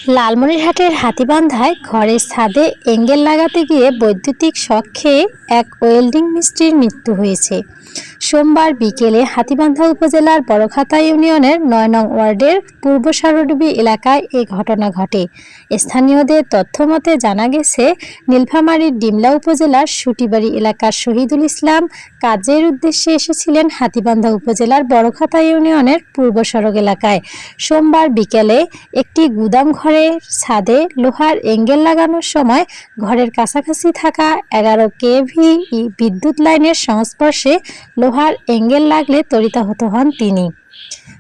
লালমনিরহাটের হাতীবান্ধায় ঘরের ছাদে এঙ্গেল লাগাতে গিয়ে বৈদ্যুতিক শক খেয়ে এক ওয়েল্ডিং মিস্ত্রির মৃত্যু হয়েছে। সোমবার বিকেলে হাতীবান্ধা উপজেলার বড়খাতা ইউনিয়নের ৯ নং ওয়ার্ডের পূর্ব সারডুবি এলাকায় এ ঘটনা ঘটে। স্থানীয়দের তথ্যমতে জানা গেছে, নীলফামারীর ডিমলা উপজেলার সুটিবাড়ি এলাকার শহীদুল ইসলাম কাজের উদ্দেশ্যে এসেছিলেন হাতীবান্ধা উপজেলার বড়খাতা ইউনিয়নের পূর্ব সড়ক এলাকায়। সোমবার বিকেলে একটি গুদাম ঘরের ছাদে লোহার এঙ্গেল লাগানোর সময় ঘরের কাছাকাছি থাকা 11 কেভি বিদ্যুৎ লাইনের সংস্পর্শে লোহার এঙ্গেল লাগলে তড়িতাহত হন তিনি।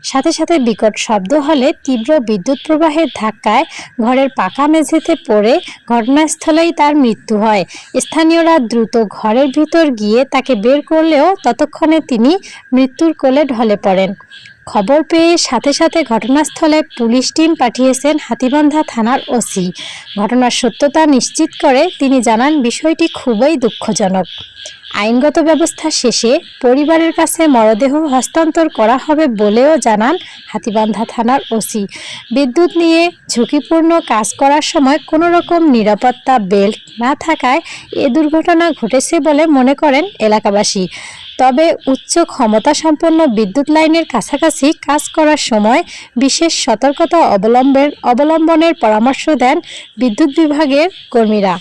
সাথে সাথে বিকট শব্দ হলে তীব্র বিদ্যুৎ প্রবাহের ধাক্কায় ঘরের পাকা মেঝেতে পড়ে ঘটনাস্থলেই তার মৃত্যু হয়। স্থানীয়রা দ্রুত ঘরের ভিতর গিয়ে তাকে বের করলেও ততক্ষণে তিনি মৃত্যুর কোলে ঢলে পড়েন। খবর পেয়ে সাথে সাথে ঘটনাস্থলে পুলিশ টিম পাঠিয়েছেন হাতীবান্ধা থানার ওসি। ঘটনার সত্যতা নিশ্চিত করে তিনি জানান, বিষয়টি খুবই দুঃখজনক। আইনগত ব্যবস্থা শেষে পরিবারের কাছে মরদেহ হস্তান্তর করা হবে বলেও জানান হাতীবান্ধা থানার ওসি। বিদ্যুৎ নিয়ে ঝুঁকিপূর্ণ কাজ করার সময় কোনো রকম নিরাপত্তা বেল্ট না থাকায় এ দুর্ঘটনা ঘটেছে বলে মনে করেন এলাকাবাসী। তবে উচ্চ ক্ষমতা সম্পন্ন বিদ্যুৎ লাইনের কাছাকাছি কাজ করার সময় বিশেষ সতর্কতা অবলম্বনের পরামর্শ দেন বিদ্যুৎ বিভাগের কর্মীরা।